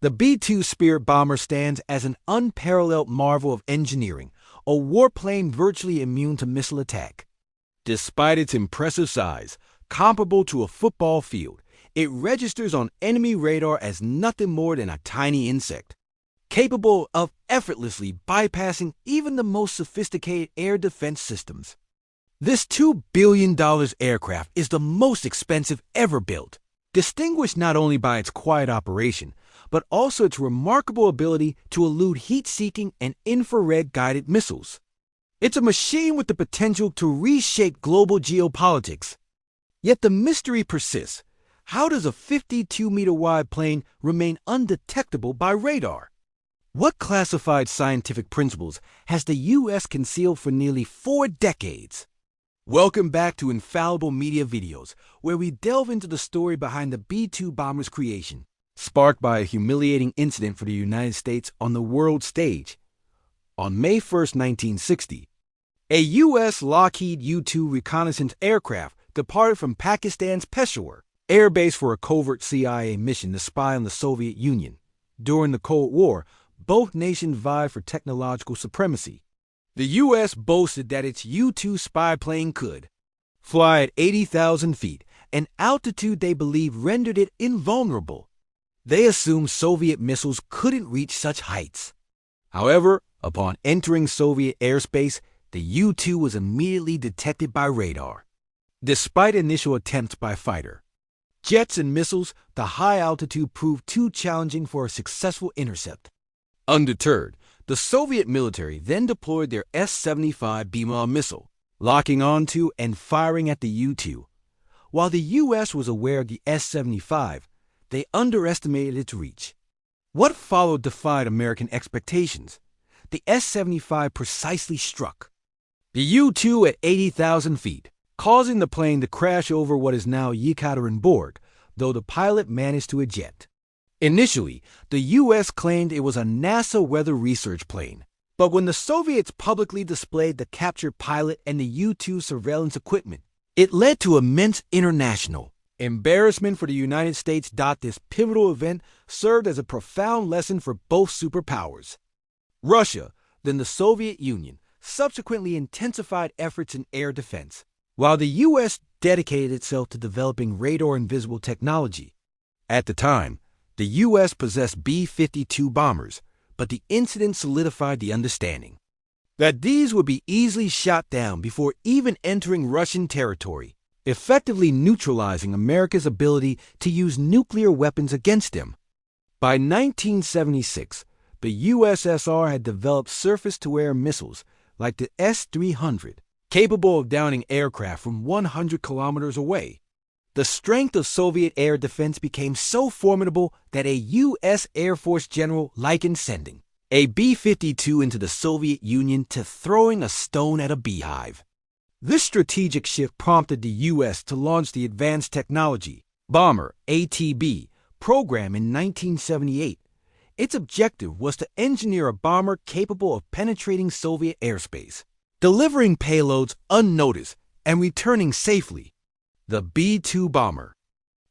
The B-2 Spirit bomber stands as an unparalleled marvel of engineering, a warplane virtually immune to missile attack. Despite its impressive size, comparable to a football field, it registers on enemy radar as nothing more than a tiny insect, capable of effortlessly bypassing even the most sophisticated air defense systems. This $2 billion aircraft is the most expensive ever built, distinguished not only by its quiet operation, but also its remarkable ability to elude heat-seeking and infrared-guided missiles. It's a machine with the potential to reshape global geopolitics. Yet the mystery persists. How does a 52-meter-wide plane remain undetectable by radar? What classified scientific principles has the U.S. concealed for nearly 4 decades? Welcome back to Infallible Media Videos, where we delve into the story behind the B-2 bomber's creation, sparked by a humiliating incident for the United States on the world stage. On May 1, 1960, a U.S. Lockheed U-2 reconnaissance aircraft departed from Pakistan's Peshawar air base for a covert CIA mission to spy on the Soviet Union. During the Cold War, both nations vied for technological supremacy. The U.S. boasted that its U-2 spy plane could fly at 80,000 feet, an altitude they believed rendered it invulnerable. They assumed Soviet missiles couldn't reach such heights. However, upon entering Soviet airspace, the U-2 was immediately detected by radar. Despite initial attempts by fighter jets and missiles, the high altitude proved too challenging for a successful intercept. Undeterred, the Soviet military then deployed their S-75 BMOM missile, locking onto and firing at the U-2. While the U.S. was aware of the S-75, they underestimated its reach. What followed defied American expectations. The S-75 precisely struck the U-2 at 80,000 feet, causing the plane to crash over what is now Yekaterinburg, though the pilot managed to eject. Initially, the U.S. claimed it was a NASA weather research plane, but when the Soviets publicly displayed the captured pilot and the U-2 surveillance equipment, it led to immense international embarrassment for the United States. This pivotal event served as a profound lesson for both superpowers. Russia, then the Soviet Union, subsequently intensified efforts in air defense, while the U.S. dedicated itself to developing radar-invisible technology. At the time, the U.S. possessed B-52 bombers, but the incident solidified the understanding that these would be easily shot down before even entering Russian territory, effectively neutralizing America's ability to use nuclear weapons against them. By 1976, the USSR had developed surface-to-air missiles like the S-300, capable of downing aircraft from 100 kilometers away. The strength of Soviet air defense became so formidable that a U.S. Air Force general likened sending a B-52 into the Soviet Union to throwing a stone at a beehive. This strategic shift prompted the U.S. to launch the Advanced Technology Bomber ATB program in 1978. Its objective was to engineer a bomber capable of penetrating Soviet airspace, delivering payloads unnoticed and returning safely. The B-2 bomber,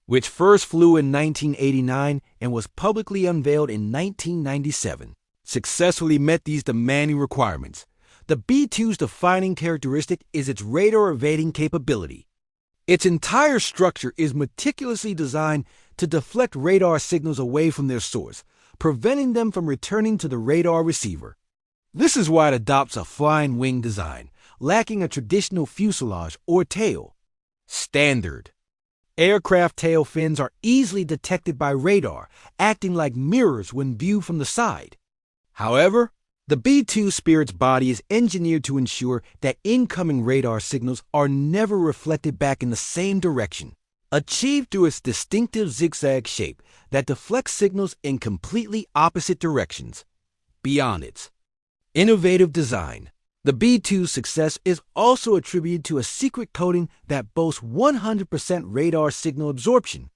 which first flew in 1989 and was publicly unveiled in 1997, successfully met these demanding requirements. The B-2's defining characteristic is its radar-evading capability. Its entire structure is meticulously designed to deflect radar signals away from their source, preventing them from returning to the radar receiver. This is why it adopts a flying wing design, lacking a traditional fuselage or tail. Standard aircraft tail fins are easily detected by radar, acting like mirrors when viewed from the side. However, the B-2 Spirit's body is engineered to ensure that incoming radar signals are never reflected back in the same direction, achieved through its distinctive zigzag shape that deflects signals in completely opposite directions. Beyond its innovative design, the B-2's success is also attributed to a secret coating that boasts 100% radar signal absorption.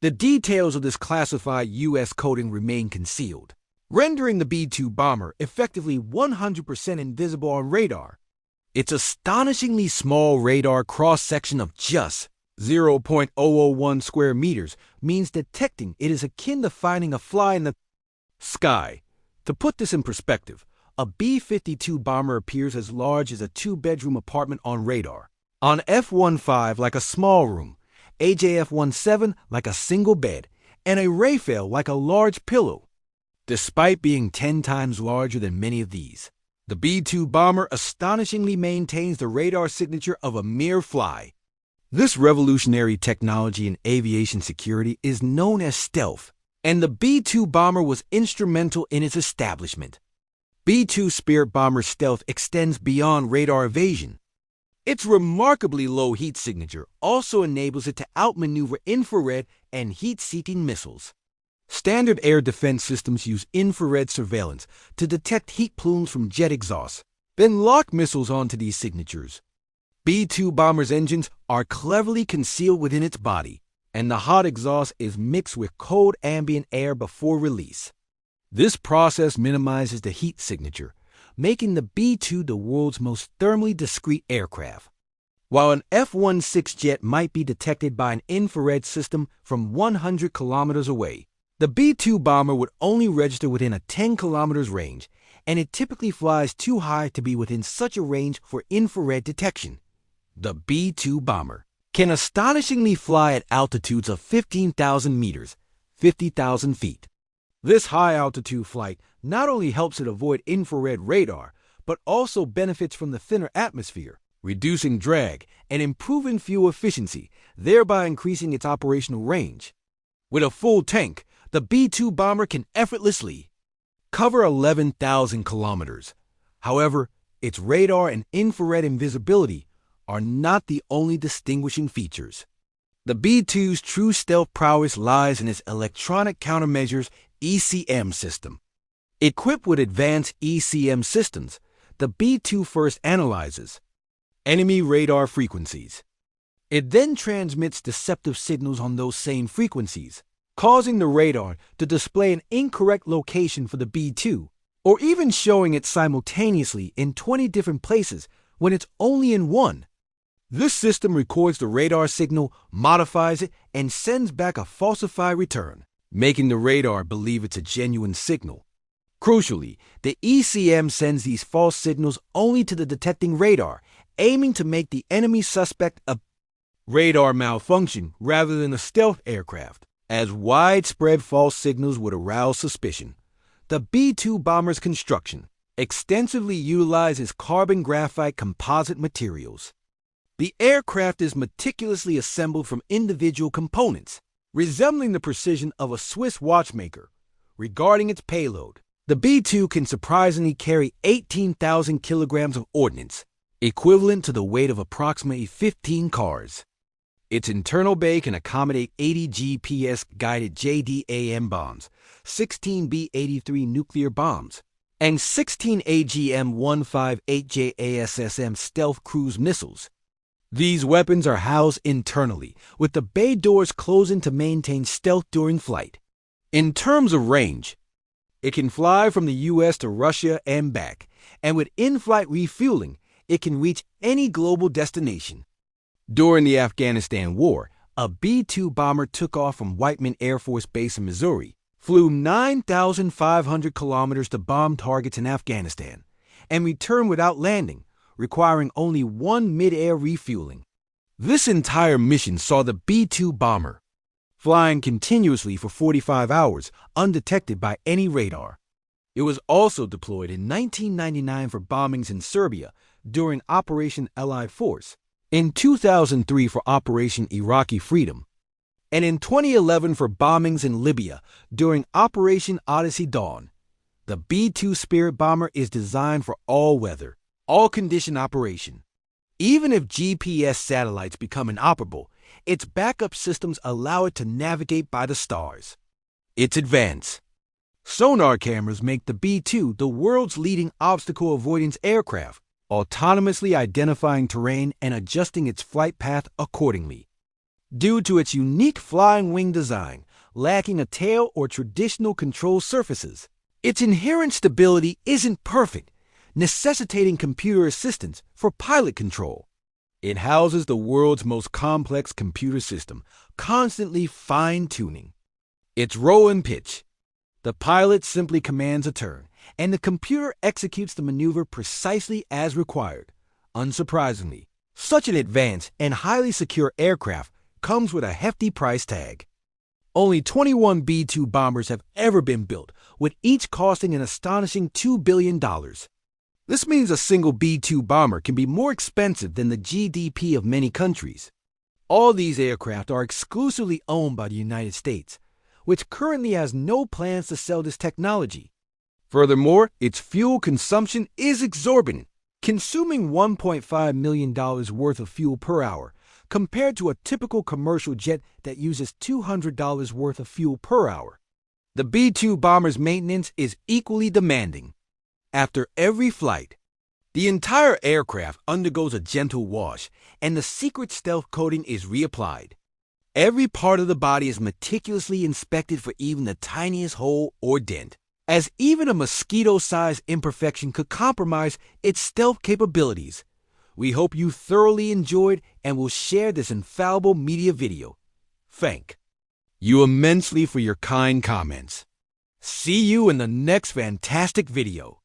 The details of this classified U.S. coating remain concealed, rendering the B-2 bomber effectively 100% invisible on radar. Its astonishingly small radar cross-section of just 0.001 square meters means detecting it is akin to finding a fly in the Sky. To put this in perspective, a B-52 bomber appears as large as a two-bedroom apartment on radar. On F-15 like a small room, AJF-17 like a single bed, and a Rafale like a large pillow. Despite being 10 times larger than many of these, the B-2 bomber astonishingly maintains the radar signature of a mere fly. This revolutionary technology in aviation security is known as stealth, and the B-2 bomber was instrumental in its establishment. B-2 Spirit bomber stealth extends beyond radar evasion. Its remarkably low heat signature also enables it to outmaneuver infrared and heat-seeking missiles. Standard air defense systems use infrared surveillance to detect heat plumes from jet exhausts, then lock missiles onto these signatures. B-2 bomber's engines are cleverly concealed within its body, and the hot exhaust is mixed with cold ambient air before release. This process minimizes the heat signature, making the B-2 the world's most thermally discreet aircraft. While an F-16 jet might be detected by an infrared system from 100 kilometers away, the B-2 bomber would only register within a 10 kilometers range, and it typically flies too high to be within such a range for infrared detection. The B-2 bomber can astonishingly fly at altitudes of 15,000 meters, 50,000 feet. This high-altitude flight not only helps it avoid infrared radar, but also benefits from the thinner atmosphere, reducing drag and improving fuel efficiency, thereby increasing its operational range. With a full tank, the B-2 bomber can effortlessly cover 11,000 kilometers. However, its radar and infrared invisibility are not the only distinguishing features. The B-2's true stealth prowess lies in its electronic countermeasures ECM system. Equipped with advanced ECM systems, the B-2 first analyzes enemy radar frequencies. It then transmits deceptive signals on those same frequencies, causing the radar to display an incorrect location for the B-2, or even showing it simultaneously in 20 different places when it's only in one. This system records the radar signal, modifies it, and sends back a falsified return, making the radar believe it's a genuine signal. Crucially, the ECM sends these false signals only to the detecting radar, aiming to make the enemy suspect a radar malfunction rather than a stealth aircraft, as widespread false signals would arouse suspicion. The B-2 bomber's construction extensively utilizes carbon graphite composite materials. The aircraft is meticulously assembled from individual components, resembling the precision of a Swiss watchmaker. Regarding its payload, the B-2 can surprisingly carry 18,000 kilograms of ordnance, equivalent to the weight of approximately 15 cars. Its internal bay can accommodate 80 GPS-guided JDAM bombs, 16 B-83 nuclear bombs, and 16 AGM-158 JASSM stealth cruise missiles. These weapons are housed internally, with the bay doors closing to maintain stealth during flight. In terms of range, it can fly from the U.S. to Russia and back, and with in-flight refueling, it can reach any global destination. During the Afghanistan War, a B-2 bomber took off from Whiteman Air Force Base in Missouri, flew 9,500 kilometers to bomb targets in Afghanistan, and returned without landing, requiring only one mid-air refueling. This entire mission saw the B-2 bomber flying continuously for 45 hours, undetected by any radar. It was also deployed in 1999 for bombings in Serbia during Operation Allied Force, in 2003 for Operation Iraqi Freedom, and in 2011 for bombings in Libya during Operation Odyssey Dawn. The B-2 Spirit bomber is designed for all weather, all-condition operation. Even if GPS satellites become inoperable, its backup systems allow it to navigate by the stars. Its advance sonar cameras make the B-2 the world's leading obstacle avoidance aircraft, autonomously identifying terrain and adjusting its flight path accordingly. Due to its unique flying wing design, lacking a tail or traditional control surfaces, its inherent stability isn't perfect, necessitating computer assistance for pilot control. It houses the world's most complex computer system, constantly fine-tuning its roll and pitch. The pilot simply commands a turn, and the computer executes the maneuver precisely as required. Unsurprisingly, such an advanced and highly secure aircraft comes with a hefty price tag. Only 21 B-2 bombers have ever been built, with each costing an astonishing $2 billion. This means a single B-2 bomber can be more expensive than the GDP of many countries. All these aircraft are exclusively owned by the United States, which currently has no plans to sell this technology. Furthermore, its fuel consumption is exorbitant, consuming $1.5 million worth of fuel per hour, compared to a typical commercial jet that uses $200 worth of fuel per hour. The B-2 bomber's maintenance is equally demanding. After every flight, the entire aircraft undergoes a gentle wash, and the secret stealth coating is reapplied. Every part of the body is meticulously inspected for even the tiniest hole or dent, as even a mosquito-sized imperfection could compromise its stealth capabilities. We hope you thoroughly enjoyed and will share this infallible media video. Thank you immensely for your kind comments. See you in the next fantastic video.